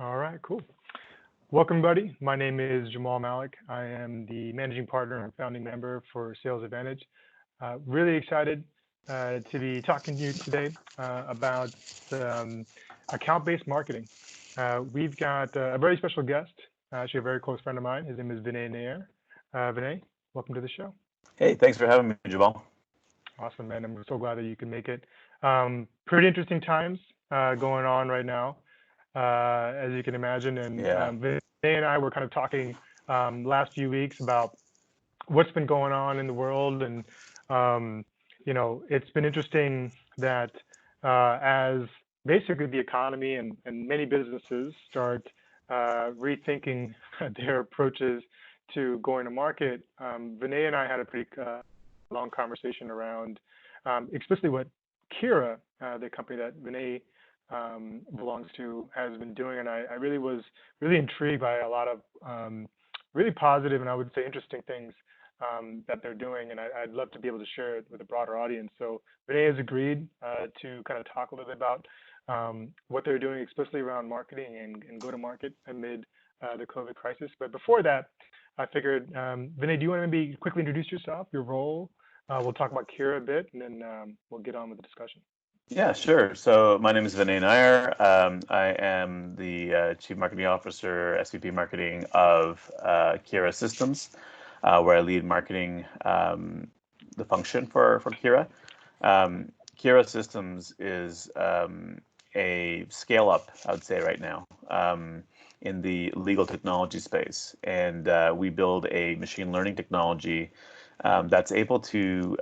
All right, cool. Welcome, everybody. My name is Jamal Malik. I am the managing partner and founding member for Sales Advantage. Really excited to be talking to you today about um, account-based marketing. We've got a very special guest, actually a very close friend of mine. His name is Vinay Nair. Vinay, welcome to the show. Hey, thanks for having me, Jamal. Awesome, man. I'm so glad that you can make it. Pretty interesting times going on right now, as you can imagine. And Yeah. Vinay and I were kind of talking last few weeks about what's been going on in the world, and um, it's been interesting that as basically the economy and many businesses start rethinking their approaches to going to market, Vinay and I had a pretty long conversation around explicitly what Kira, the company that Vinay belongs to, has been doing, and I really was really intrigued by a lot of really positive and I would say interesting things that they're doing, and I'd love to be able to share it with a broader audience. So Vinay has agreed to kind of talk a little bit about what they're doing explicitly around marketing and go-to-market amid the COVID crisis. But before that, I figured, Vinay, do you want to maybe quickly introduce yourself, your role? We'll talk about Kira a bit, and then we'll get on with the discussion. Yeah, sure. So my name is Vinay Nair. I am the Chief Marketing Officer, SVP Marketing of Kira Systems, where I lead marketing, the function for Kira. Kira Systems is a scale up, I would say, right now, in the legal technology space. And we build a machine learning technology that's able to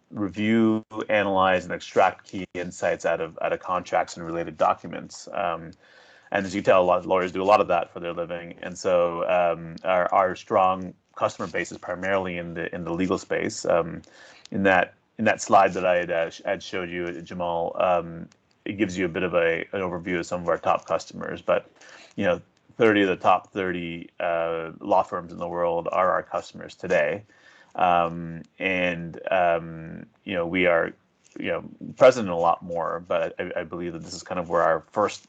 review, analyze, and extract key insights out of contracts and related documents. And as you tell, a lot of lawyers do a lot of that for their living. And so our strong customer base is primarily in the legal space. In that slide that I had showed you, Jamal, it gives you a bit of an overview of some of our top customers. But 30 of the top 30 law firms in the world are our customers today. We are, present in a lot more, but I believe that this is kind of where our first,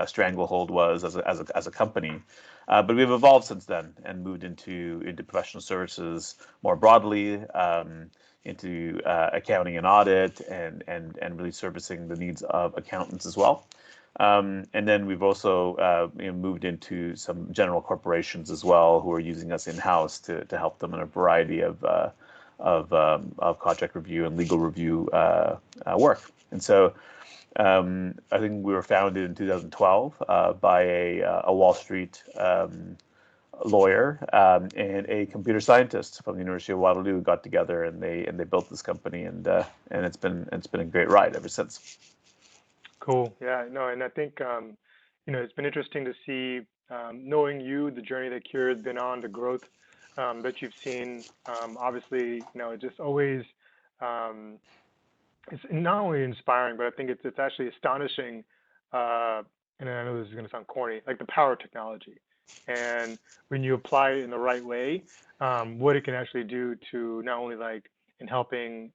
stranglehold was as a company. But we've evolved since then and moved into professional services more broadly, into accounting and audit, and really servicing the needs of accountants as well. And then we've also moved into some general corporations as well, who are using us in-house to help them in a variety of contract review and legal review work. And so I think we were founded in 2012 by a Wall Street lawyer and a computer scientist from the University of Waterloo got together, and they built this company, and it's been a great ride ever since. Cool. Yeah, no, and I think it's been interesting to see, knowing you, the journey that Kira has been on, the growth that you've seen. Obviously, it just always it's not only inspiring, but I think it's actually astonishing. And I know this is going to sound corny, like the power of technology, and when you apply it in the right way, what it can actually do to not only like in helping.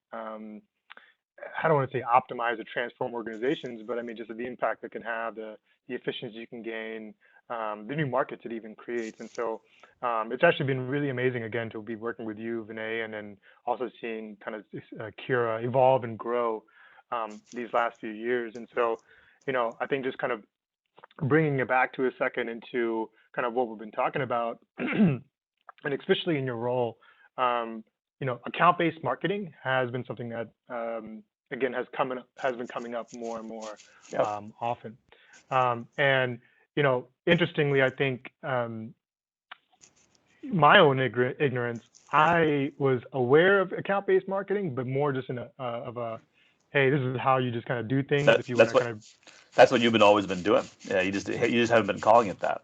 I don't want to say optimize or transform organizations, but I mean just the impact it can have, the efficiency you can gain, the new markets it even creates. And so it's actually been really amazing again to be working with you, Vinay, and then also seeing kind of Kira evolve and grow these last few years. And so, I think just kind of bringing it back to a second into kind of what we've been talking about, and especially in your role, account-based marketing has been something that again has been coming up more and more Yep. often. And interestingly, I think my own ignorance, I was aware of account-based marketing, but more just in hey, this is how you just kind of do things That, if you want that's to kind what of. that's what you've been always been doing. Yeah, you just haven't been calling it that.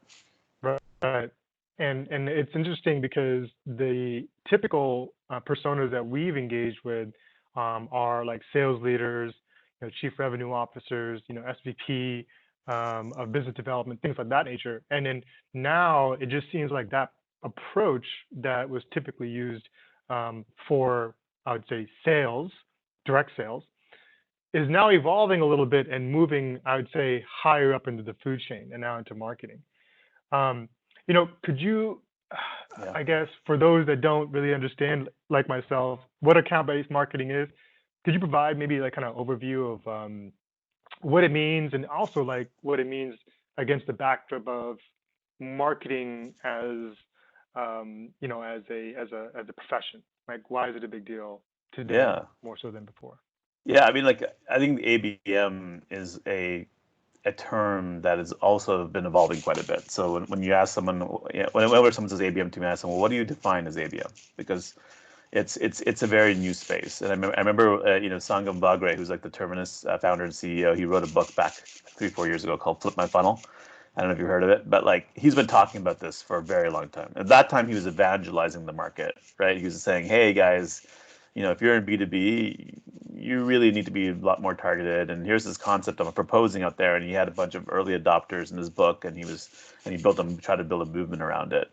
Right. And it's interesting because the typical personas that we've engaged with are like sales leaders, chief revenue officers, SVP of business development, things like that nature. And then now it just seems like that approach that was typically used for, I would say, sales, direct sales, is now evolving a little bit and moving, I would say, higher up into the food chain and now into marketing. Um, could you, Yeah. I guess, for those that don't really understand, like myself, what account-based marketing is, could you provide maybe like kind of overview of what it means and also like what it means against the backdrop of marketing as as a profession? Like, why is it a big deal today Yeah. more so than before? Yeah. I mean, like, I think ABM is a term that has also been evolving quite a bit. So when you ask someone, whenever someone says ABM to me, I ask them, well, what do you define as ABM? Because it's a very new space. And I remember Sangam Bagre, who's like the Terminus founder and CEO. He wrote a book back 3-4 years ago called Flip My Funnel. I don't know if you've heard of it, but like he's been talking about this for a very long time. At that time, he was evangelizing the market, right? He was saying, "Hey guys, if you're in B2B, you really need to be a lot more targeted. And here's this concept I'm proposing out there." And he had a bunch of early adopters in his book, and he built them, tried to build a movement around it.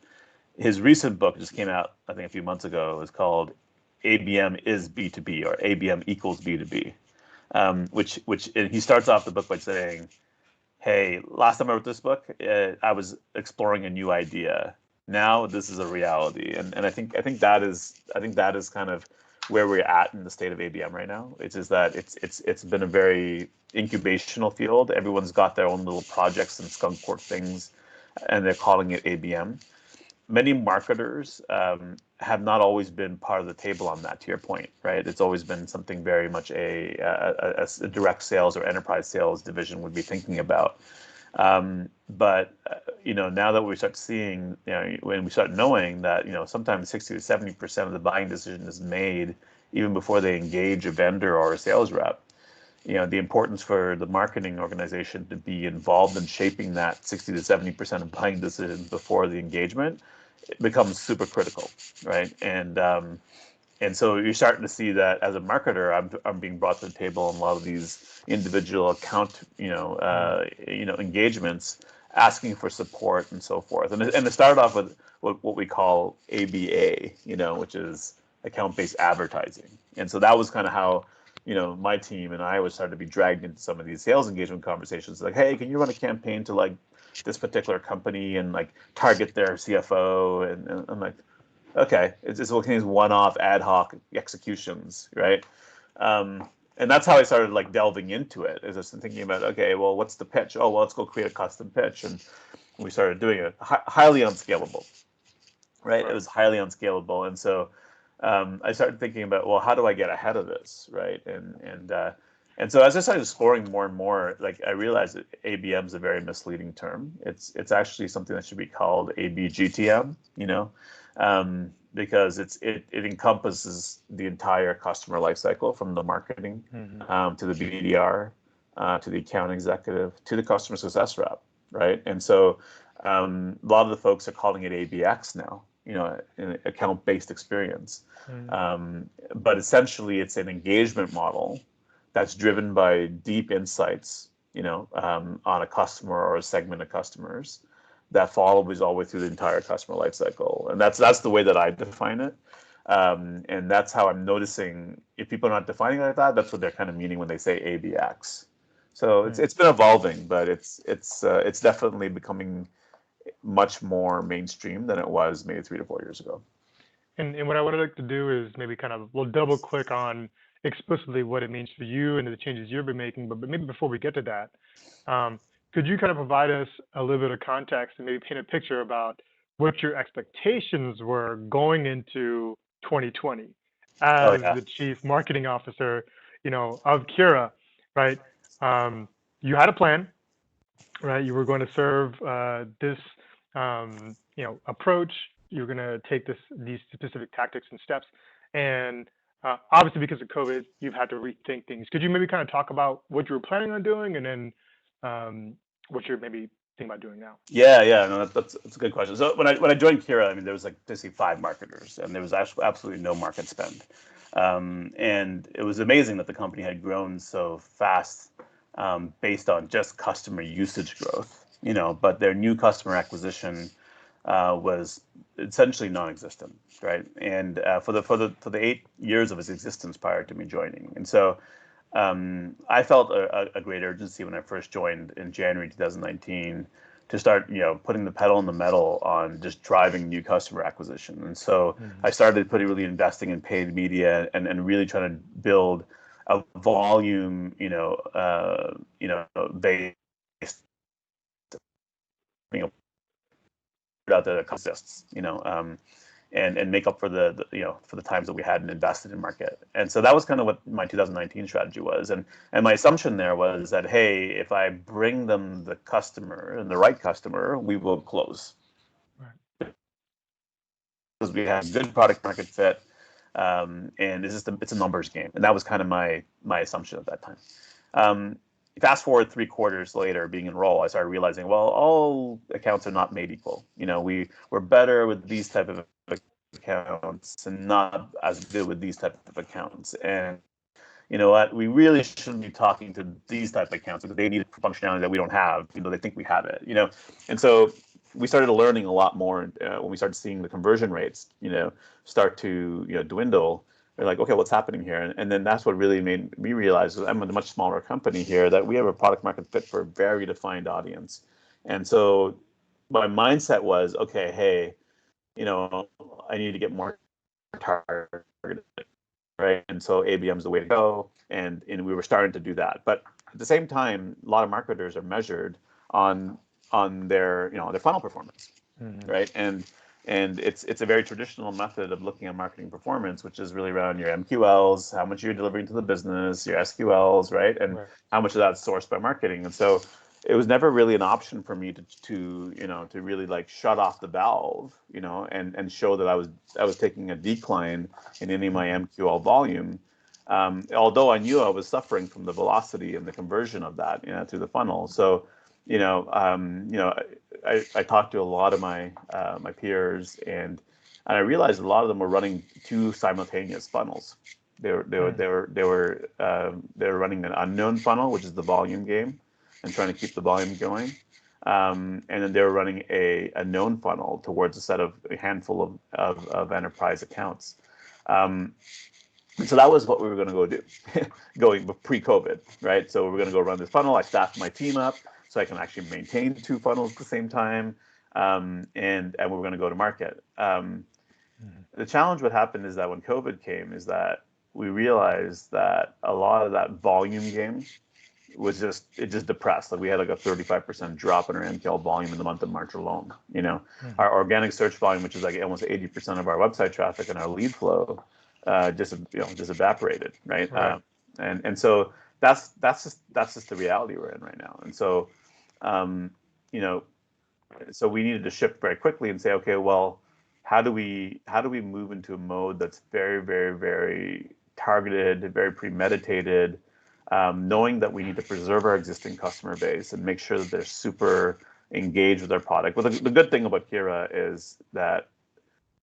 His recent book just came out, I think, a few months ago. It's called ABM is B2B, or ABM equals B2B. Which and he starts off the book by saying, "Hey, last time I wrote this book, I was exploring a new idea. Now this is a reality." And I think that is kind of where we're at in the state of ABM right now. It's just that it's been a very incubational field. Everyone's got their own little projects and skunkwork things, and they're calling it ABM. Many marketers have not always been part of the table on that. To your point, right? It's always been something very much a direct sales or enterprise sales division would be thinking about. But now that we start seeing, when we start knowing that, sometimes 60 to 70% of the buying decision is made even before they engage a vendor or a sales rep. The importance for the marketing organization to be involved in shaping that 60 to 70% of buying decisions before the engagement, it becomes super critical, right? And so you're starting to see that as a marketer, I'm being brought to the table on a lot of these individual account, Mm. engagements, asking for support and so forth. And it started off with what we call ABA, which is account-based advertising. And so that was kind of how, my team and I was started to be dragged into some of these sales engagement conversations. Like, hey, can you run a campaign to like this particular company and like target their CFO? And I'm like, okay, it's just looking at these one-off ad hoc executions, right? And that's how I started like delving into it. Is just thinking about, okay, well, what's the pitch? Oh, well, let's go create a custom pitch, and we started doing it. Highly unscalable, right? It Right. was highly unscalable, and so I started thinking about, well, how do I get ahead of this, right? And so as I started exploring more and more, like I realized that ABM is a very misleading term. It's actually something that should be called ABGTM, because it encompasses the entire customer lifecycle from the marketing Hmm. to the BDR to the account executive to the customer success rep, right? And so a lot of the folks are calling it ABX now, an account-based experience. Mm. But essentially, it's an engagement model that's driven by deep insights, on a customer or a segment of customers that follows all the way through the entire customer lifecycle. And that's the way that I define it. And that's how I'm noticing if people are not defining it like that, that's what they're kind of meaning when they say ABX. So it's Mm. it's been evolving, but it's definitely becoming much more mainstream than it was maybe 3 to 4 years ago. And what I would like to do is maybe kind of we'll double click on explicitly what it means for you and the changes you've been making. But maybe before we get to that, um, could you kind of provide us a little bit of context and maybe paint a picture about what your expectations were going into 2020 Oh as yeah. the chief marketing officer, of Kira, right? You had a plan, right? You were going to serve this, approach. You're going to take these specific tactics and steps, and obviously because of COVID, you've had to rethink things. Could you maybe kind of talk about what you were planning on doing, and then what you're maybe thinking about doing now? Yeah, yeah, no, that's a good question. So when I joined Kira, I mean, there was like basically 5 marketers, and there was actually absolutely no market spend, and it was amazing that the company had grown so fast, based on just customer usage growth, but their new customer acquisition was essentially non-existent, right? And for the 8 years of its existence prior to me joining, and so I felt a great urgency when I first joined in January 2019 to start, putting the pedal on the metal on just driving new customer acquisition. And so I started really investing in paid media and really trying to build a volume, based, out there that exists, and make up for for the times that we hadn't invested in market. And so that was kind of what my 2019 strategy was. And my assumption there was that, hey, if I bring them the customer and the right customer, we will close. Right. Because we have good product market fit, and it's a numbers game. And that was kind of my assumption at that time. Fast forward 3 quarters later, being in role, I started realizing, well, all accounts are not made equal. We're better with these type of accounts and not as good with these type of accounts. And you know what? We really shouldn't be talking to these type of accounts because they need functionality that we don't have. They think we have it. And so we started learning a lot more when we started seeing the conversion rates, start to dwindle. We're like, okay, what's happening here? And then that's what really made me realize, I'm a much smaller company here, that we have a product market fit for a very defined audience. And so my mindset was, okay, hey, I need to get more targeted, right? And so ABM is the way to go. And we were starting to do that. But at the same time, a lot of marketers are measured on their their funnel performance, right? And it's a very traditional method of looking at marketing performance, which is really around your MQLs, how much you're delivering to the business, your SQLs, right? And how much of that's sourced by marketing. And so it was never really an option for me to really like shut off the valve, and show that I was taking a decline in any of my MQL volume. Although I knew I was suffering from the velocity and the conversion of that, through the funnel. So, I talked to a lot of my peers, and I realized a lot of them were running 2 simultaneous funnels. They were running an unknown funnel, which is the volume game, and trying to keep the volume going. And then they were running a known funnel towards a handful of enterprise accounts. So that was what we were going to go do, going pre-COVID, right? So we're going to go run this funnel. I staffed my team up so I can actually maintain 2 funnels at the same time, and we were going to go to market. The challenge what happened is that when COVID came is that we realized that a lot of that volume game was just depressed. Like we had like a 35% drop in our MQL volume in the month of March alone. Our organic search volume, which is like almost 80% of our website traffic and our lead flow, just evaporated, right? And so that's just the reality we're in right now. And so, so we needed to shift very quickly and say, okay, well, how do we move into a mode that's very, very, very targeted, very premeditated, knowing that we need to preserve our existing customer base and make sure that they're super engaged with our product. Well, the good thing about Kira is that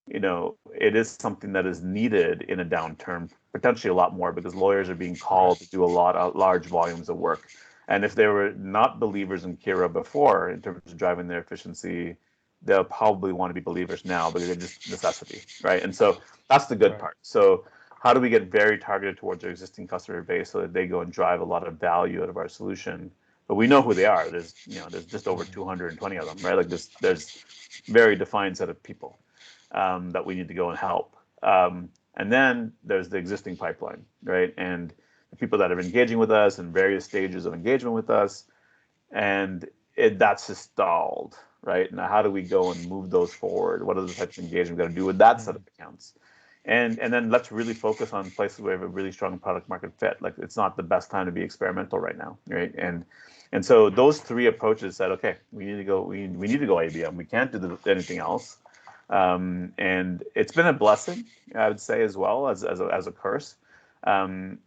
it is something that is needed in a downturn, potentially a lot more, because lawyers are being called to do a lot of large volumes of work. And if they were not believers in Kira before, in terms of driving their efficiency, they'll probably want to be believers now because it's just necessity, right? And so that's the good part. So how do we get very targeted towards our existing customer base so that they go and drive a lot of value out of our solution? But we know who they are. There's just over 220 of them, right? Like there's very defined set of people that we need to go and help. And then there's the existing pipeline, right? And the people that are engaging with us in various stages of engagement with us, and that's just stalled, right? Now, how do we go and move those forward? What are the types of engagement we're going to do with that set of accounts? And then let's really focus on places where we have a really strong product market fit. Like it's not the best time to be experimental right now, right? And so those 3 approaches said, okay, we need to go ABM. We can't do anything else. And it's been a blessing, I would say, as well as a curse, in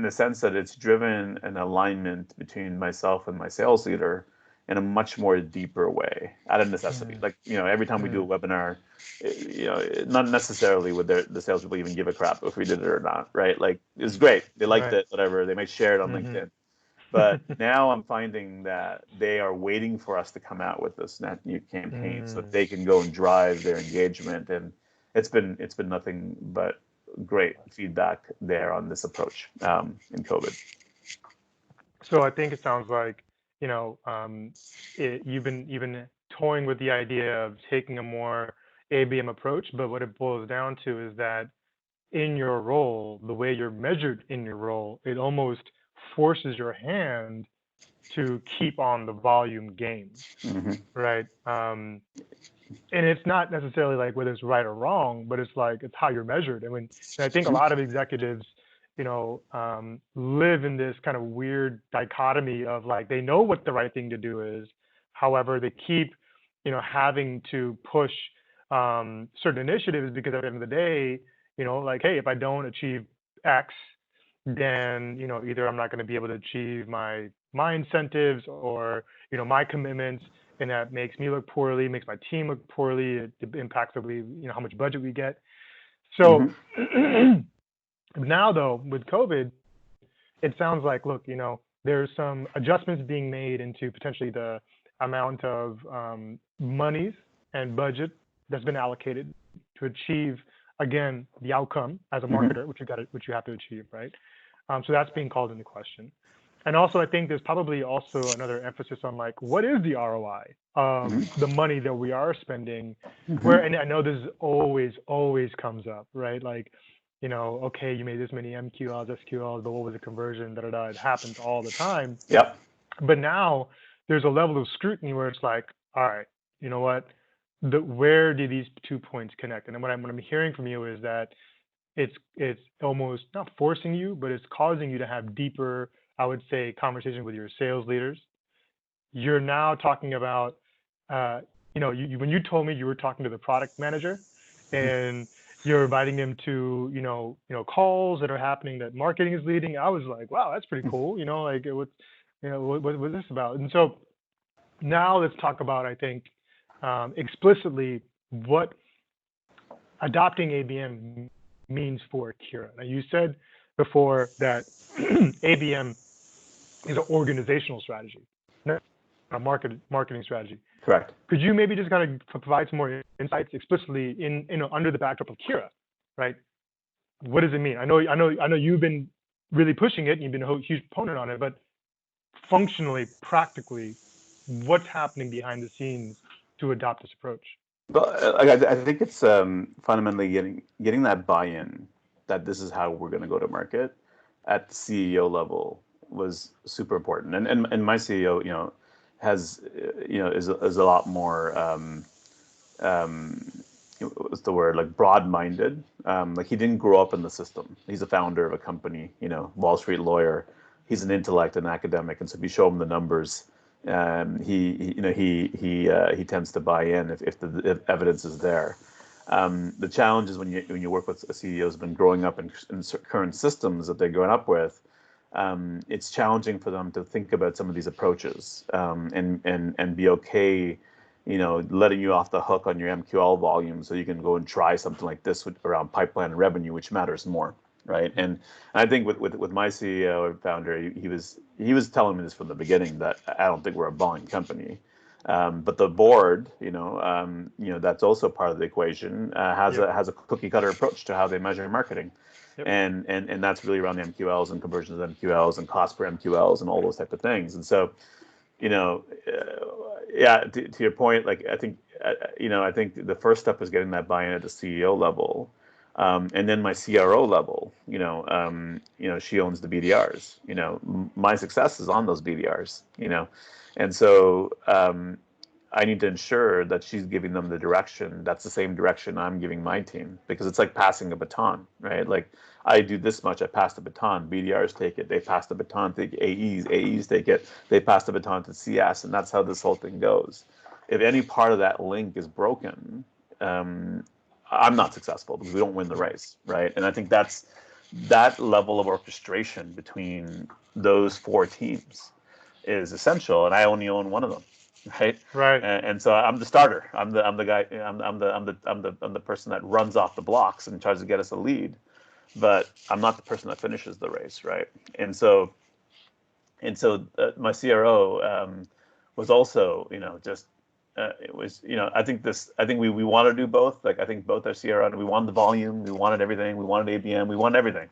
the sense that it's driven an alignment between myself and my sales leader in a much more deeper way, out of necessity. Like every time we do a webinar, not necessarily would the salespeople even give a crap if we did it or not, right? Like it's great, they liked it, whatever, they might share it on LinkedIn. But now I'm finding that they are waiting for us to come out with this net new campaign so that they can go and drive their engagement. And it's been nothing but great feedback there on this approach in COVID. So I think it sounds like, you know, you've been toying with the idea of taking a more ABM approach, but what it boils down to is that in your role, the way you're measured in your role, it almost forces your hand to keep on the volume game, Mm-hmm. right? And it's not necessarily like whether it's right or wrong, but it's like it's how you're measured. And I think a lot of executives, live in this kind of weird dichotomy of like they know what the right thing to do is, however, they keep, having to push certain initiatives because at the end of the day, like hey, if I don't achieve X, then either I'm not going to be able to achieve my incentives or my commitments, and that makes me look poorly, makes my team look poorly. It impacts the way how much budget we get. So Mm-hmm. now though with COVID, it sounds like look, there's some adjustments being made into potentially the amount of monies and budget that's been allocated to achieve again the outcome as a Mm-hmm. marketer, which you have to achieve, right? So that's being called into question. And also, I think there's probably also another emphasis on like what is the ROI of the money that we are spending. Where, Mm-hmm. and I know this is always comes up, right? Like, okay, you made this many MQLs, SQLs, but what was the conversion? Da da da. It happens all the time. Yep. But now there's a level of scrutiny where it's like, all right, you know what? Where do these 2 points connect? And then what I'm hearing from you is that it's almost not forcing you, but it's causing you to have deeper, I would say, conversations with your sales leaders. You're now talking about, when you told me you were talking to the product manager, and you're inviting them to, calls that are happening that marketing is leading. I was like, wow, that's pretty cool. Like what was this about? And so now let's talk about, I think, explicitly what adopting ABM means for Kira. Now, you said before that ABM is an organizational strategy, not a marketing strategy. Correct. Could you maybe just kind of provide some more insights explicitly in under the backdrop of Kira, right? What does it mean? I know you've been really pushing it and you've been a huge proponent on it, but functionally, practically, what's happening behind the scenes to adopt this approach? But I think it's fundamentally getting that buy-in that this is how we're going to go to market at the CEO level was super important. And my CEO, has is a lot more what's the word, like broad-minded. Like he didn't grow up in the system. He's a founder of a company, Wall Street lawyer. He's an intellect and academic, and so if you show him the numbers, he tends to buy in if evidence is there. The challenge is when you work with a CEO who's been growing up in current systems that they're growing up with. It's challenging for them to think about some of these approaches and be okay, letting you off the hook on your MQL volume so you can go and try something like this around pipeline and revenue, which matters more, right? And I think with my CEO or founder, he was telling me this from the beginning that I don't think we're a volume company. But the board, that's also part of the equation, has a cookie cutter approach to how they measure marketing. Yep. And that's really around the MQLs and conversions of MQLs and cost per MQLs and all those type of things. And so, yeah, to your point, like I think the first step is getting that buy-in at the CEO level, and then my CRO level. She owns the BDRs. My success is on those BDRs. And so I need to ensure that she's giving them the direction. That's the same direction I'm giving my team, because it's like passing a baton, right? Like I do this much, I pass the baton. BDRs take it, they pass the baton to AEs take it, they pass the baton to CS, and that's how this whole thing goes. If any part of that link is broken, I'm not successful because we don't win the race, right? And I think that level of orchestration between those four teams is essential, and I only own one of them, right? Right. And so I'm the starter. I'm the guy. I'm the person that runs off the blocks and tries to get us a lead, but I'm not the person that finishes the race, right? And so my CRO was also, just it was, I think we want to do both. Like, I think both are CRO. We wanted the volume, we wanted everything, we wanted ABM, we wanted everything.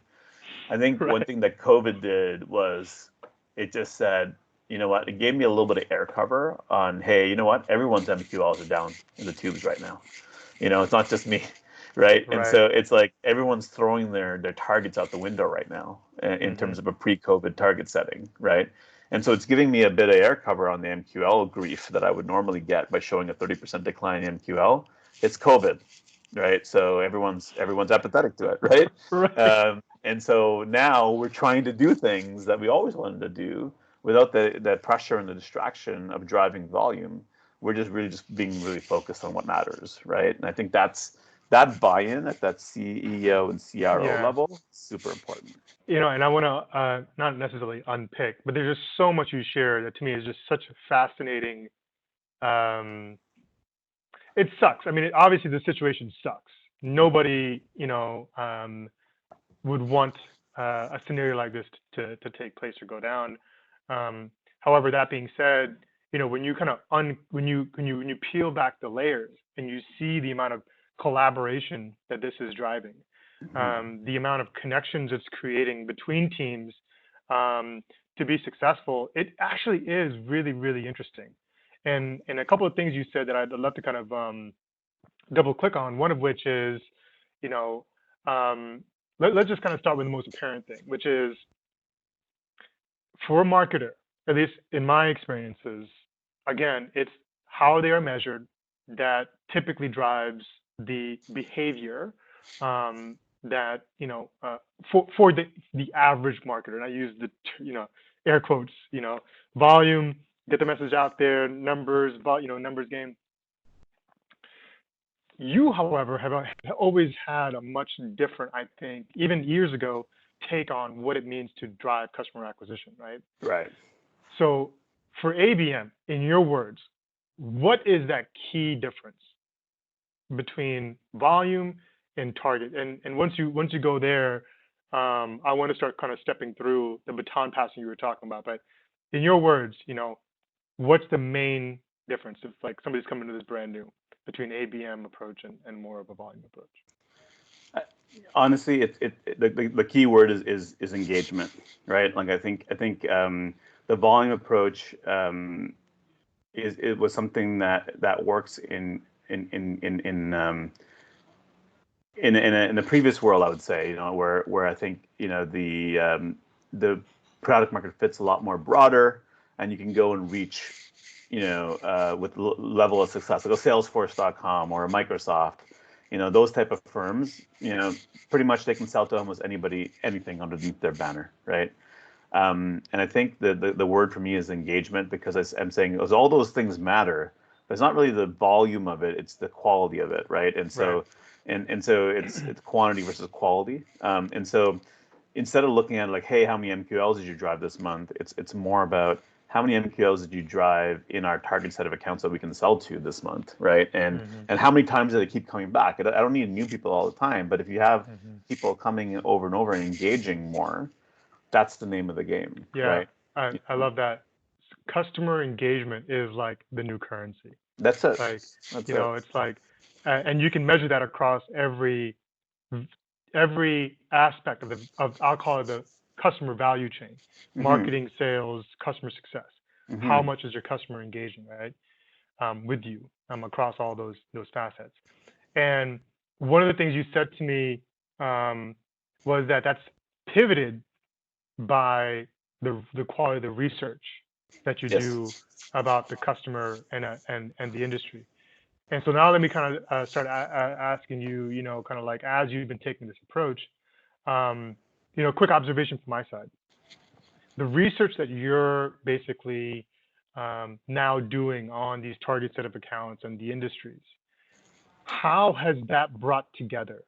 I think one Right. thing that COVID did was it just said, you know what, it gave me a little bit of air cover on, hey, you know what, everyone's MQLs are down in the tubes right now. It's not just me, right? And Right. so it's like everyone's throwing their targets out the window right now in Mm-hmm. terms of a pre-COVID target setting, right? And so it's giving me a bit of air cover on the MQL grief that I would normally get by showing a 30% decline in MQL. It's COVID, right? So everyone's apathetic to it, right? Right. And so now we're trying to do things that we always wanted to do without the pressure and the distraction of driving volume. We're just being really focused on what matters, right? And I think that buy-in at that CEO and CRO Yeah. level, super important. And I want to not necessarily unpick, but there's just so much you share that to me is just such a fascinating. Um, it sucks. I mean, obviously the situation sucks. Nobody, would want a scenario like this to take place or go down. However, that being said, when you kind of when you peel back the layers and you see the amount of collaboration that this is driving, Mm-hmm. the amount of connections it's creating between teams to be successful, it actually is really, really interesting. And a couple of things you said that I'd love to kind of double click on. One of which is, you know, um, let's just kind of start with the most apparent thing, which is for a marketer, at least in my experiences, again, it's how they are measured that typically drives the behavior that for the average marketer. And I use the air quotes, volume, get the message out there, numbers, numbers game. You, however, have always had a much different, I think, even years ago, take on what it means to drive customer acquisition, right? Right. So for ABM, in your words, what is that key difference between volume and target? And once you go there, I want to start kind of stepping through the baton passing you were talking about. But in your words, what's the main difference if like somebody's coming to this brand new between ABM approach and more of a volume approach? Honestly, the key word is engagement, right? Like I think the volume approach is it was something that works in the previous world, I would say, where I think the product market fit's a lot more broader, and you can go and reach with level of success, like a Salesforce.com or a Microsoft, those type of firms, pretty much they can sell to almost anybody anything underneath their banner, right? And I think the word for me is engagement, because I'm saying all those things matter, but it's not really the volume of it; it's the quality of it, right? And Right. so, and so it's quantity versus quality. And so, instead of looking at like, hey, how many MQLs did you drive this month? It's more about how many MQLs did you drive in our target set of accounts that we can sell to this month, right? And Mm-hmm. and how many times do they keep coming back? I don't need new people all the time, but if you have Mm-hmm. people coming over and over and engaging more, that's the name of the game, Yeah, right? I love that. Customer engagement is like the new currency. That's it. Like, That's it. it's like, and you can measure that across every aspect of I'll call it the customer value chain, Hmm. marketing, sales, customer success. How Hmm. much is your customer engaging, right, with you across all those facets? And one of the things you said to me um, was that that's pivoted by the quality of the research that you do Yes. about the customer and the industry. And so now let me kind of start asking you, kind of like as you've been taking this approach, quick observation from my side. The research that you're basically now doing on these target set of accounts and the industries, how has that brought together,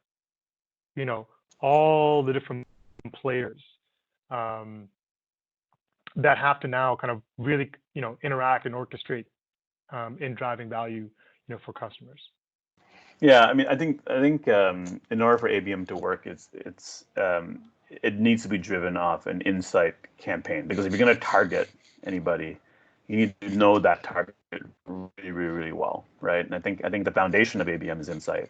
you know, all the different players um, that have to now kind of really, interact and orchestrate in driving value, for customers. Yeah, I mean, I think in order for ABM to work, it needs to be driven off an insight campaign, because if you're going to target anybody, you need to know that target really, really, really well, right? And I think the foundation of ABM is insight,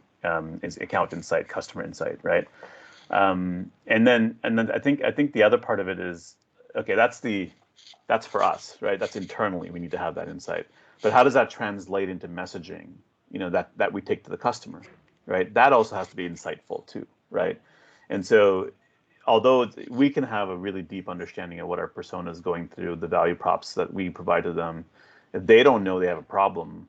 is account insight, customer insight, right? And then I think the other part of it is, okay, that's for us, right? That's internally, we need to have that insight. But how does that translate into messaging, that we take to the customer, right? That also has to be insightful too, right? And so although we can have a really deep understanding of what our persona is going through, the value props that we provide to them, if they don't know they have a problem,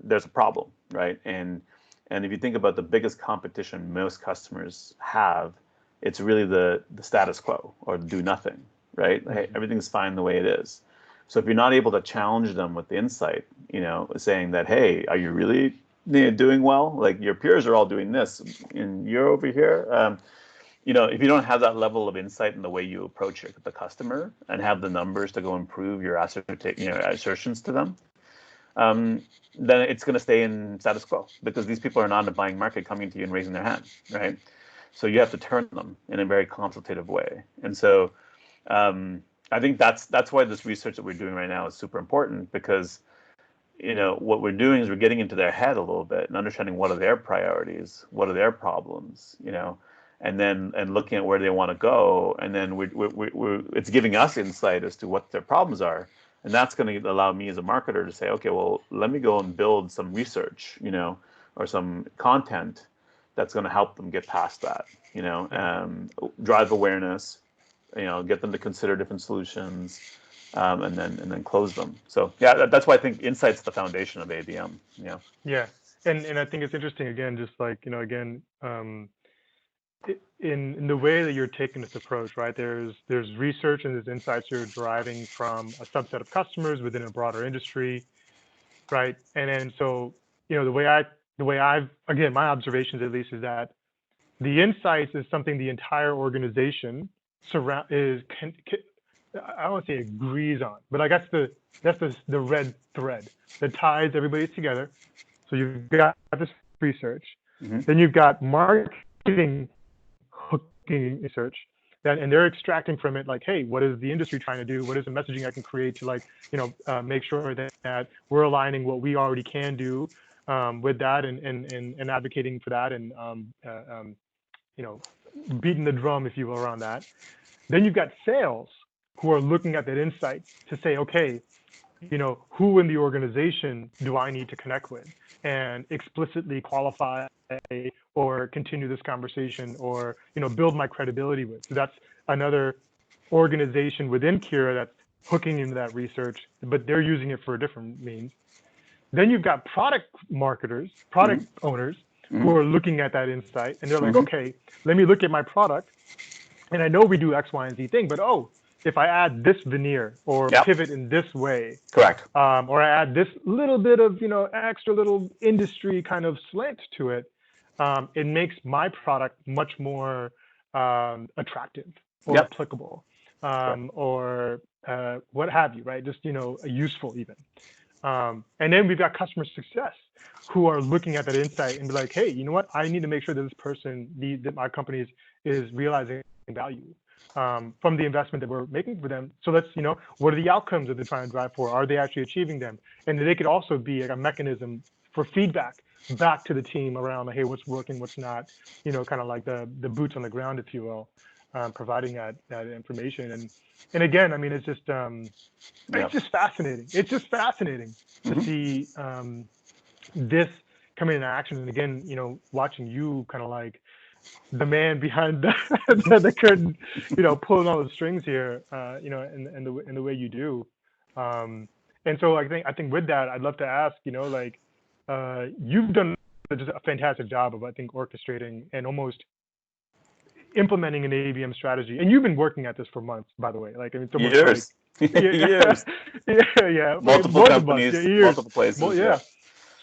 there's a problem, right? And if you think about the biggest competition most customers have, it's really the status quo or do nothing, right? Hey, everything's fine the way it is. So if you're not able to challenge them with the insight, saying that, hey, are you really doing well? Like your peers are all doing this, and you're over here. If you don't have that level of insight in the way you approach the customer and have the numbers to go improve your assertions to them, then it's going to stay in status quo because these people are not in a buying market coming to you and raising their hand, right? So you have to turn them in a very consultative way. And so I think that's why this research that we're doing right now is super important because what we're doing is we're getting into their head a little bit and understanding what are their priorities, what are their problems, and looking at where they want to go, and then it's giving us insight as to what their problems are, and that's going to allow me as a marketer to say, okay, well, let me go and build some research, or some content that's going to help them get past that, drive awareness, get them to consider different solutions, and then close them. So yeah, that's why I think insight's the foundation of ABM. Yeah. Yeah. And I think it's interesting again, just like, again, in the way that you're taking this approach, right? There's research and there's insights you're deriving from a subset of customers within a broader industry, right? And then so, the way I've again, my observations at least is that the insights is something the entire organization surround is I don't want to say agrees on, but I guess that's the red thread that ties everybody together. So you've got this research, Mm-hmm. then you've got marketing hooking research, and they're extracting from it like, hey, what is the industry trying to do? What is the messaging I can create to make sure that we're aligning what we already can do with that and advocating for that and you know beating the drum, if you will, around that. Then you've got sales who are looking at that insight to say, okay, who in the organization do I need to connect with and explicitly qualify or continue this conversation or, build my credibility with. So that's another organization within Kira that's hooking into that research, but they're using it for a different means. Then you've got product marketers, product owners who are looking at that insight and they're like, okay, let me look at my product. And I know we do X, Y, and Z thing, but if I add this veneer or Yep. pivot in this way, Correct. or I add this little bit of extra little industry kind of slant to it, it makes my product much more attractive or Yep. applicable, or what have you, right? Just useful even. And then we've got customer success who are looking at that insight and be like, hey, you know what? I need to make sure that this person, that my company is realizing value from the investment that we're making for them. So let's, what are the outcomes that they're trying to drive for? Are they actually achieving them? And they could also be like a mechanism for feedback back to the team around, like, hey, what's working, what's not, kind of like the boots on the ground, if you will, providing that information. And again, I mean, it's just fascinating. It's just fascinating to see this coming into action. And again, watching you kind of like the man behind the curtain, pulling all the strings here, in the way you do. And so I think with that, I'd love to ask, you've done just a fantastic job of, I think, orchestrating and almost implementing an ABM strategy. And you've been working at this for months, by the way. Like, I mean, it's almost Years. like Years. yeah. Multiple companies, years. multiple places. Well, yeah.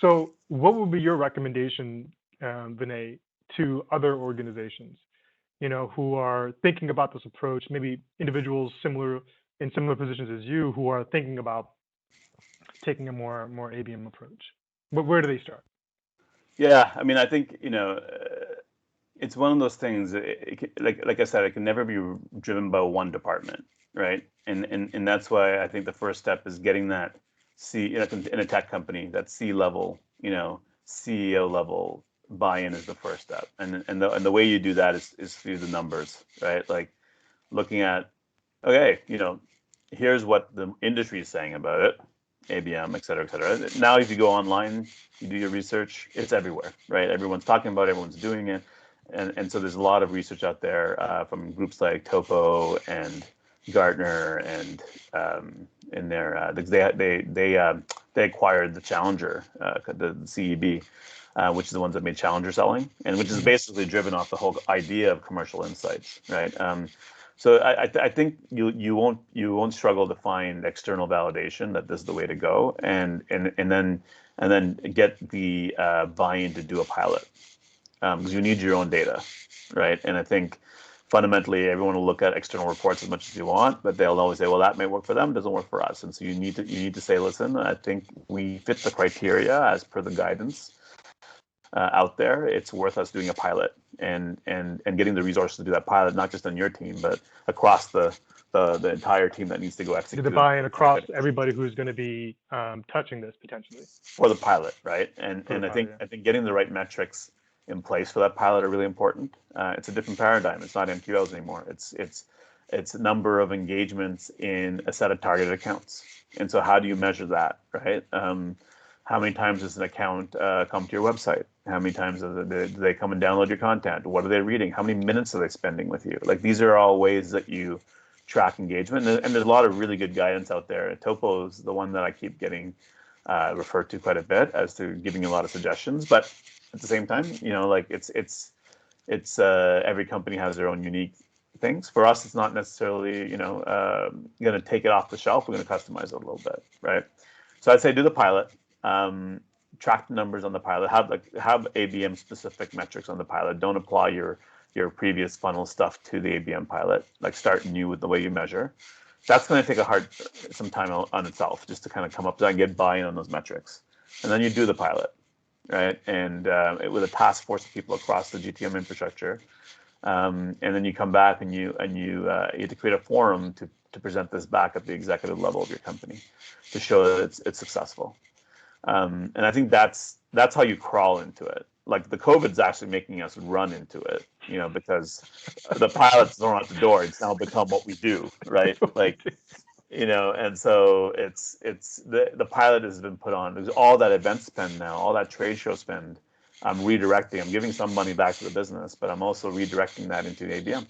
So what would be your recommendation, Vinay, to other organizations, who are thinking about this approach, maybe individuals in similar positions as you who are thinking about taking a more ABM approach? But where do they start? Yeah, I mean, I think, it's one of those things, like I said, it can never be driven by one department. right? And that's why I think the first step is getting that in a tech company, that C level, CEO level buy-in is the first step. And the way you do that is through the numbers, right? Like looking at, okay, here's what the industry is saying about it, ABM, et cetera, et cetera. Now, if you go online, you do your research, it's everywhere, right? Everyone's talking about it, everyone's doing it. And so there's a lot of research out there from groups like Topo and Gartner, and in their they acquired the Challenger, the CEB, which is the ones that made Challenger selling, and which is basically driven off the whole idea of commercial insights, right? So I think you won't struggle to find external validation that this is the way to go, and then get the buy-in to do a pilot, because you need your own data, right? And I think fundamentally everyone will look at external reports as much as you want, but they'll always say, well, that may work for them, doesn't work for us. And so you need to say, listen, I think we fit the criteria as per the guidance out there. It's worth us doing a pilot and getting the resources to do that pilot, not just on your team, but across the entire team that needs to go execute. The buy-in across everybody who's going to be touching this potentially. For the pilot, right? And I think getting the right metrics in place for that pilot are really important. It's a different paradigm. It's not MQLs anymore. It's number of engagements in a set of targeted accounts. And so how do you measure that, right? How many times does an account come to your website? How many times do they come and download your content? What are they reading? How many minutes are they spending with you? Like, these are all ways that you track engagement. And there's a lot of really good guidance out there. Topo is the one that I keep getting referred to quite a bit as to giving a lot of suggestions. But at the same time, like it's every company has their own unique things. For us, it's not necessarily going to take it off the shelf. We're going to customize it a little bit, right? So I'd say do the pilot. Track the numbers on the pilot. Have ABM specific metrics on the pilot. Don't apply your previous funnel stuff to the ABM pilot. Like, start new with the way you measure. That's going to take some time on itself, just to kind of come up and get buy-in on those metrics. And then you do the pilot, right? And with a task force of people across the GTM infrastructure. And then you come back and you have to create a forum to present this back at the executive level of your company to show that it's successful. And I think that's how you crawl into it. Like, the COVID's actually making us run into it, because the pilot's thrown out the door. It's now become what we do, right? Like, and so it's the pilot has been put on. There's all that event spend now, all that trade show spend. I'm redirecting. I'm giving some money back to the business, but I'm also redirecting that into ABM.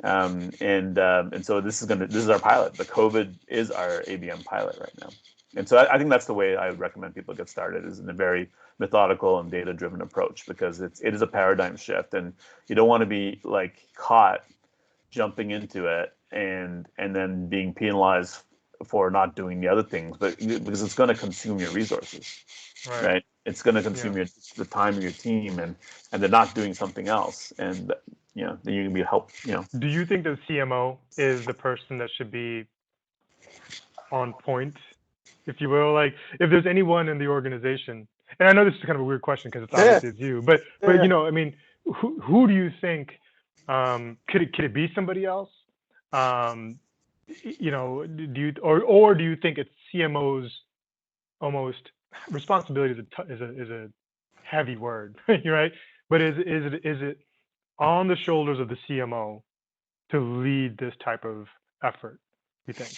And so this is our pilot. The COVID is our ABM pilot right now. And so I think that's the way I recommend people get started, is in a very methodical and data-driven approach, because it is a paradigm shift, and you don't want to be like caught jumping into it and then being penalized for not doing the other things, but because it's going to consume your resources, right? It's going to consume the time of your team, and they're not doing something else, and then you can be helped. Do you think the CMO is the person that should be on point, if you will? Like, if there's anyone in the organization, and I know this is kind of a weird question because it's obviously it's you, but I mean, who do you think could it be somebody else? Do you think it's CMO's almost responsibility is a heavy word, right? But is it on the shoulders of the CMO to lead this type of effort, you think?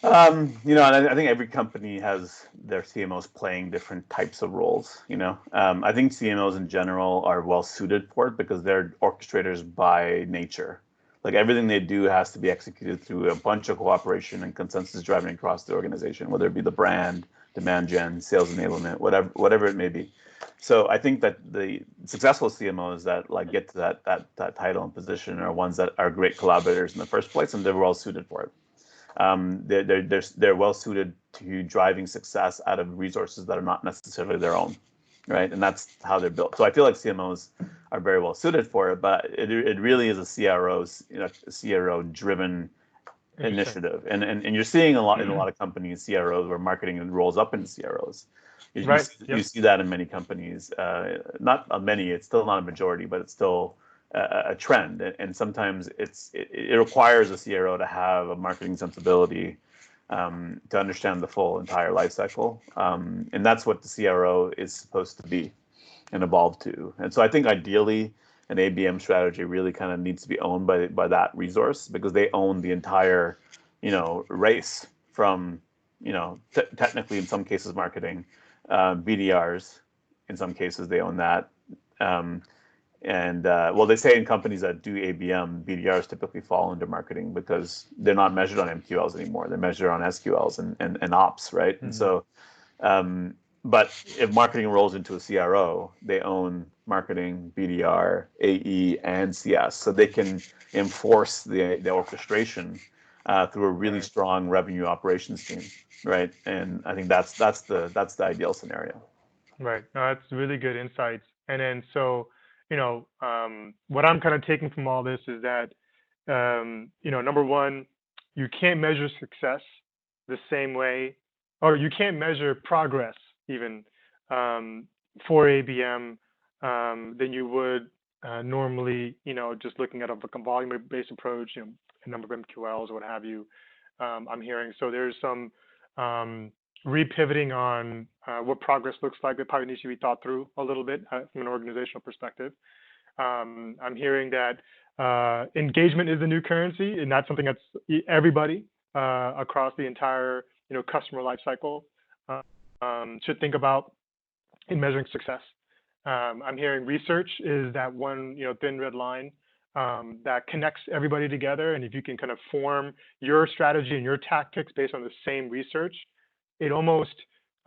And I think every company has their CMOs playing different types of roles. I think CMOs in general are well suited for it because they're orchestrators by nature. Like, everything they do has to be executed through a bunch of cooperation and consensus driving across the organization, whether it be the brand, demand gen, sales enablement, whatever it may be. So I think that the successful CMOs that get to that title and position are ones that are great collaborators in the first place, and they're well suited for it. They're well suited to driving success out of resources that are not necessarily their own, right? And that's how they're built. So I feel like CMOs are very well suited for it, but it really is a CRO driven initiative, and you're seeing a lot in a lot of companies, CROs, where marketing rolls up into CROs. You see that in many companies, not many. It's still not a majority, but it's still a trend, and sometimes it requires a CRO to have a marketing sensibility to understand the full entire life cycle, and that's what the CRO is supposed to be and evolve to. And so I think ideally an ABM strategy really kind of needs to be owned by that resource, because they own the entire, race from, technically in some cases marketing, BDRs, in some cases they own that. Well, they say in companies that do ABM, BDRs typically fall into marketing because they're not measured on MQLs anymore. They're measured on SQLs and ops, right? Mm-hmm. And so, but if marketing rolls into a CRO, they own marketing, BDR, AE, and CS, so they can enforce the orchestration through a really strong revenue operations team, right? And I think that's the ideal scenario. Right. No, that's really good insights. And then so, what I'm kind of taking from all this is that, number one, you can't measure success the same way, or you can't measure progress even for ABM than you would normally, just looking at a volume-based approach, a number of MQLs or what have you. I'm hearing. So there's some repivoting on what progress looks like. That probably needs to be thought through a little bit from an organizational perspective. I'm hearing that engagement is the new currency, and that's something that's everybody across the entire customer lifecycle should think about in measuring success. I'm hearing research is that one thin red line that connects everybody together, and if you can kind of form your strategy and your tactics based on the same research, it almost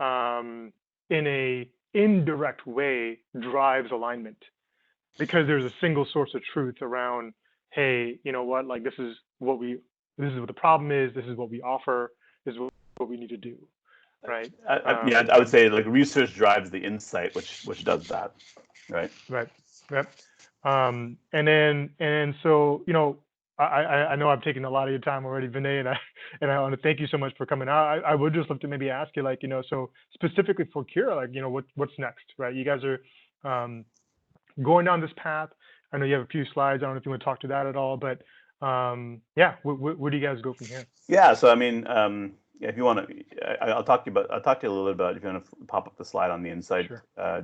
in a indirect way drives alignment, because there's a single source of truth around, hey, you know what, like this is what the problem is, this is what we offer, this is what we need to do, right? I would say like research drives the insight, which does that, right? Right. Yep. And then so I know I've taken a lot of your time already, Vinay, and I want to thank you so much for coming out. I would just love to maybe ask you, like, so specifically for Kira, like, what's next, right? You guys are going down this path. I know you have a few slides. I don't know if you want to talk to that at all, but yeah, where do you guys go from here? Yeah. So I mean, if you want to, I'll talk to you a little bit about, if you want to pop up the slide on the insight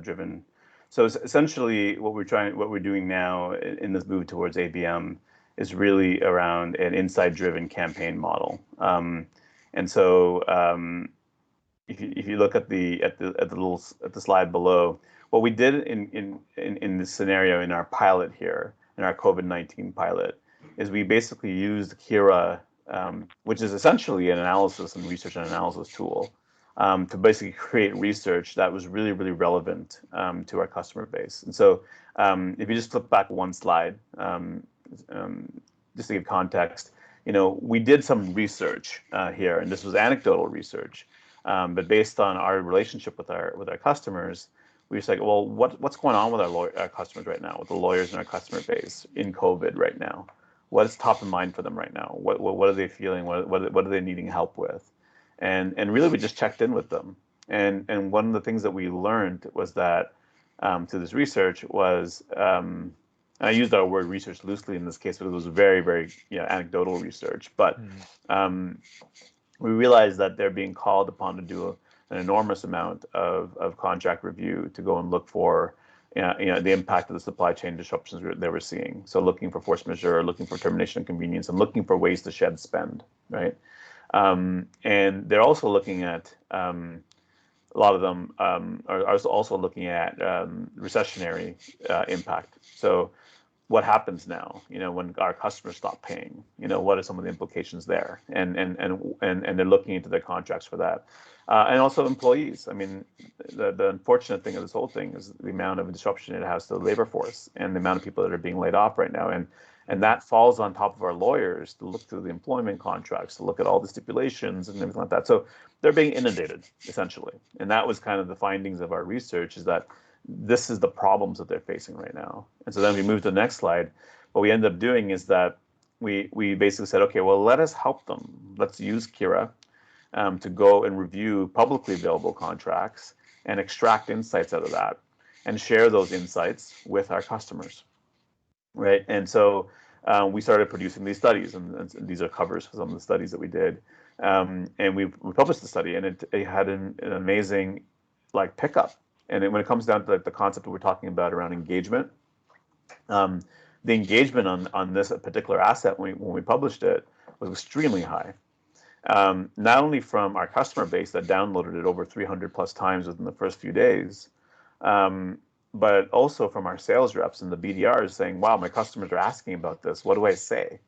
driven. So essentially, what we're doing now in this move towards ABM is really around an insight-driven campaign model. And so, if you look at the slide below, what we did in this scenario in our pilot here, in our COVID-19 pilot, is we basically used Kira, which is essentially an analysis and research and analysis tool, to basically create research that was really, really relevant to our customer base. And so if you just flip back one slide, just to give context, we did some research here, and this was anecdotal research, but based on our relationship with our customers, we were like, well, what's going on with our customers right now, with the lawyers in our customer base in COVID right now? What is top of mind for them right now? What are they feeling? What are they needing help with? And really, we just checked in with them. And one of the things that we learned was that to this research was, and I used our word research loosely in this case, but it was very, very anecdotal research. But we realized that they're being called upon to do an enormous amount of contract review to go and look for the impact of the supply chain disruptions they were seeing. So looking for force majeure, looking for termination of convenience, and looking for ways to shed spend, right? And they're also looking at, a lot of them are also looking at recessionary impact. So what happens now, when our customers stop paying, what are some of the implications there? And they're looking into their contracts for that. And also employees. I mean, the unfortunate thing of this whole thing is the amount of disruption it has to the labor force and the amount of people that are being laid off right now. And that falls on top of our lawyers to look through the employment contracts, to look at all the stipulations and everything like that. So they're being inundated, essentially. And that was kind of the findings of our research, is that this is the problems that they're facing right now. And so then we move to the next slide. What we ended up doing is that we basically said, okay, well, let us help them. Let's use Kira to go and review publicly available contracts and extract insights out of that and share those insights with our customers. right? And so we started producing these studies, and these are covers for some of the studies that we did. And we published the study, and it had an amazing like pickup. And when it comes down to like, the concept that we're talking about around engagement, um, the engagement on this particular asset when we published it was extremely high. Not only from our customer base that downloaded it over 300 plus times within the first few days, um, but also from our sales reps and the BDRs saying, wow, my customers are asking about this. What do I say?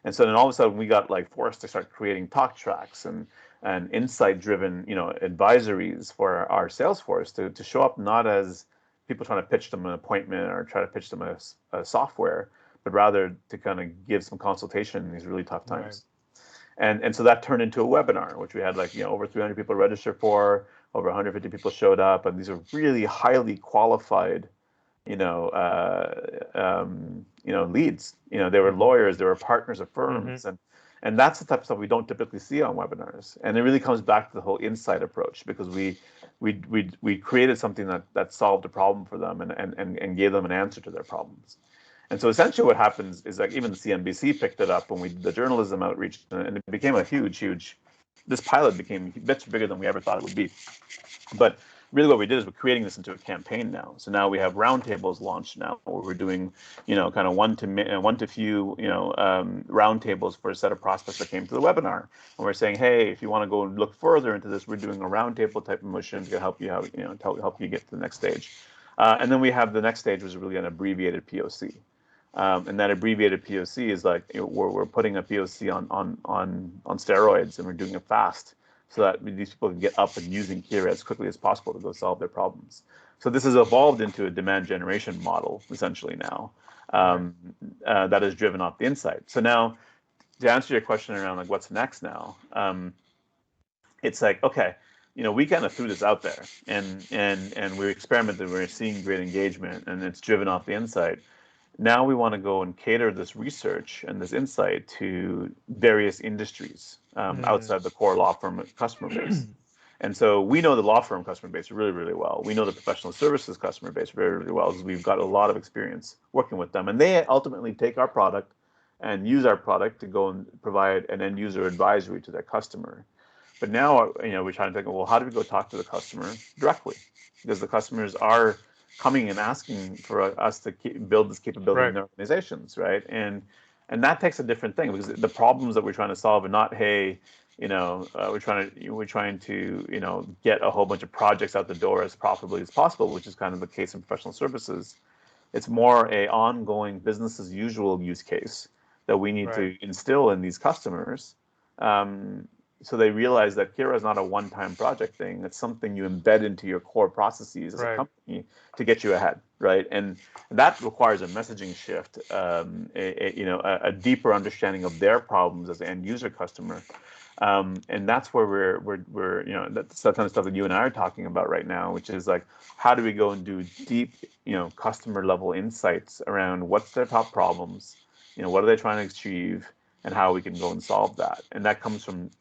And so then all of a sudden we got like forced to start creating talk tracks and insight driven, advisories for our sales force to show up not as people trying to pitch them an appointment or try to pitch them a software, but rather to kind of give some consultation in these really tough Right. times. And so that turned into a webinar, which we had like, over 300 people register for, over 150 people showed up, and these are really highly qualified, leads. They were lawyers, they were partners of firms, and that's the type of stuff we don't typically see on webinars. And it really comes back to the whole insight approach, because we created something that solved a problem for them and gave them an answer to their problems. And so essentially what happens is like even the CNBC picked it up when we did the journalism outreach, and it became a huge, this pilot became much bigger than we ever thought it would be. But really what we did is we're creating this into a campaign now. So now we have roundtables launched now, where we're doing, kind of one to few, roundtables for a set of prospects that came to the webinar. And we're saying, hey, if you want to go and look further into this, we're doing a roundtable type of motion to help you out, to help you get to the next stage. And then we have the next stage, which is really an abbreviated POC. And that abbreviated POC is like we're putting a POC on steroids, and we're doing it fast, so that these people can get up and using Kira as quickly as possible to go solve their problems. So this has evolved into a demand generation model essentially now, that is driven off the insight. So now, to answer your question around like what's next now, it's like, okay, we kind of threw this out there, and we experimented. We're seeing great engagement, and it's driven off the insight. Now we want to go and cater this research and this insight to various industries outside the core law firm customer base. And so we know the law firm customer base really, really well. We know the professional services customer base very, really well, because we've got a lot of experience working with them. And they ultimately take our product and use our product to go and provide an end user advisory to their customer. But now, we're trying to think, well, how do we go talk to the customer directly? Because the customers are coming and asking for us to build this capability in their organizations, right? And that takes a different thing, because the problems that we're trying to solve are not, hey, we're trying to get a whole bunch of projects out the door as profitably as possible, which is kind of the case in professional services. It's more a ongoing business as usual use case that we need to instill in these customers. So they realize that Kira is not a one-time project thing. It's something you embed into your core processes as a company to get you ahead, right? And that requires a messaging shift, a deeper understanding of their problems as an end user customer. And that's where we're that's the kind of stuff that you and I are talking about right now, which is like, how do we go and do deep, customer level insights around what's their top problems, what are they trying to achieve, and how we can go and solve that. And that comes from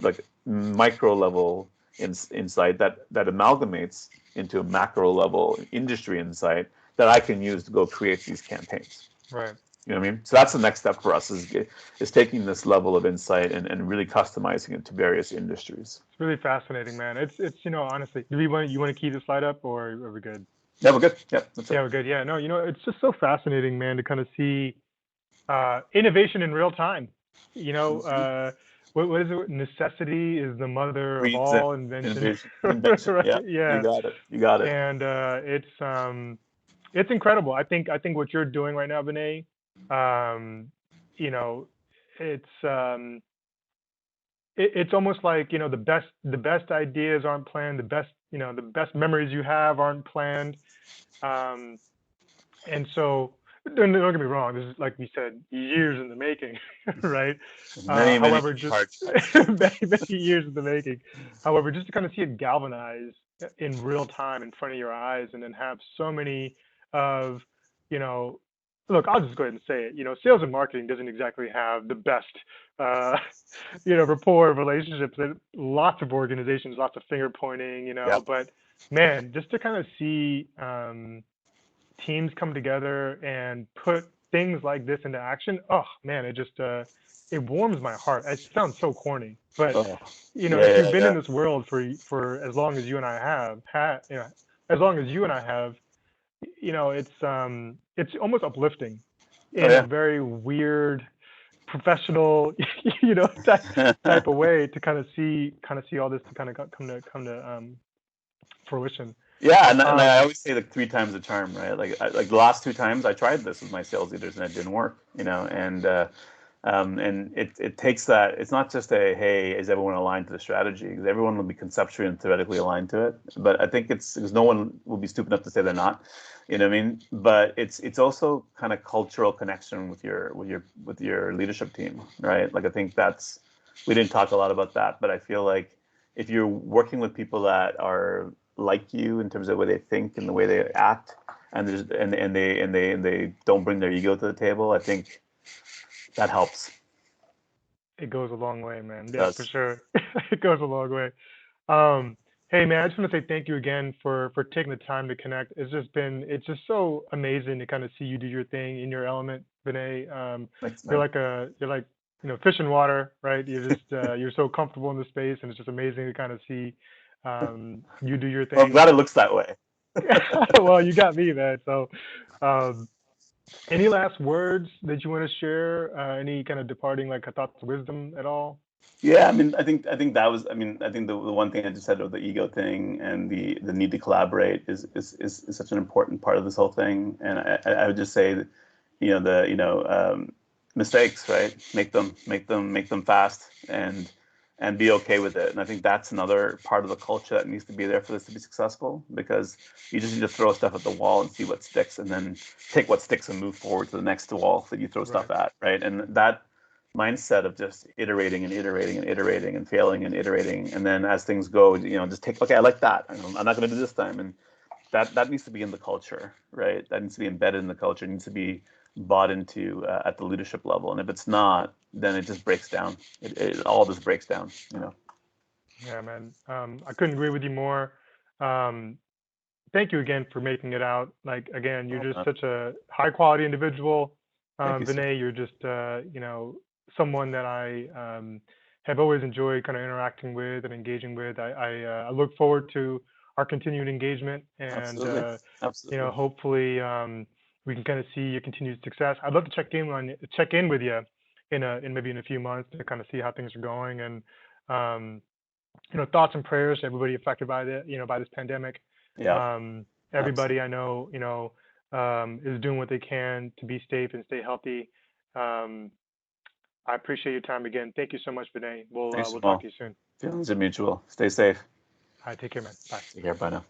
like micro level insight that amalgamates into a macro level industry insight that I can use to go create these campaigns. Right. You know what I mean? So that's the next step for us, is taking this level of insight and really customizing it to various industries. It's really fascinating, man. It's honestly, do you want to keep the slide up, or are we good? Yeah, we're good. Yeah, that's it. Yeah, we're good. Yeah, no, it's just so fascinating, man, to kind of see innovation in real time. What is it? Necessity is the mother of all invention. Invention. Right? Yeah, you got it. And it's incredible. I think what you're doing right now, Vinay, it's almost like, the best ideas aren't planned, the best memories you have aren't planned. And so, don't get me wrong, this is, like we said, years in the making, right? However, just many years in the making. However, just to kind of see it galvanize in real time in front of your eyes, and then have so many of, look, I'll just go ahead and say it. Sales and marketing doesn't exactly have the best, rapport relationships. There's lots of organizations, lots of finger pointing, but man, just to kind of see teams come together and put things like this into action, oh man, it just it warms my heart. It sounds so corny, but Oh, if yeah, you've been yeah, in this world for as long as you and I have had, as long as you and I have, it's almost uplifting in a yeah. very weird professional Oh, type of way to kind of see all this to kind of come to fruition. yeah, and I Um, always say like three times the charm, right? Like the last two times I tried this with my sales leaders and it didn't work, and it takes that. It's not just a hey, is everyone aligned to the strategy? Because everyone will be conceptually and theoretically aligned to it, but I think it's because no one will be stupid enough to say they're not. You know what I mean? But it's also kind of cultural connection with your leadership team, right? Like I think that's we didn't talk a lot about that, but I feel like if you're working with people that are like you in terms of the way they think and the way they act, and there's and they don't bring their ego to the table, I think that helps. it goes a long way, man. It Yeah, for does. sure. It goes a long way. Um, hey, man, I just want to say thank you again for taking the time to connect. It's just so amazing to kind of see you do your thing in your element, Vinay. Thanks, You're man. like fish in water, right? You're so comfortable in the space, and it's just amazing to kind of see you do your Well, I'm thing. glad it looks that way. Well, you got me, man. So, um, any last words that you want to share? Any kind of departing like thoughts of wisdom at all? Yeah, I mean, I think that was. I mean, I think the one thing I just said about the ego thing and the need to collaborate is such an important part of this whole thing. And I would just say that, mistakes, right? Make them fast and be okay with it. And I think that's another part of the culture that needs to be there for this to be successful, because you just need to throw stuff at the wall and see what sticks, and then take what sticks and move forward to the next wall that you throw stuff Right. at, right? And that mindset of just iterating and iterating and iterating and failing and iterating, and then as things go, just take, okay, I like that, I'm not going to do this time, and that needs to be in the culture, right? That needs to be embedded in the culture. It needs to be bought into at the leadership level, and if it's not, then it just breaks down. It all just breaks down, Yeah, man. I couldn't agree with you more. Um, Thank you again for making it out. Like again, you're Well just done. such a high quality individual. Thank you, sir. Vinay, you're just someone that I have always enjoyed kind of interacting with and engaging with. I look forward to our continued engagement, and Absolutely, absolutely. hopefully we can kind of see your continued success. I'd love to check in with you in maybe in a few months to kind of see how things are going, and um, thoughts and prayers to everybody affected by by this pandemic. Yeah, Everybody absolutely. I know, is doing what they can to be safe and stay healthy. Um, I appreciate your time again. Thank you so much, Vinay. We'll Thanks, we'll talk Jamal. to you soon. Feelings are mutual. Stay safe. All right, take care, man. Bye. Take care. Bye now.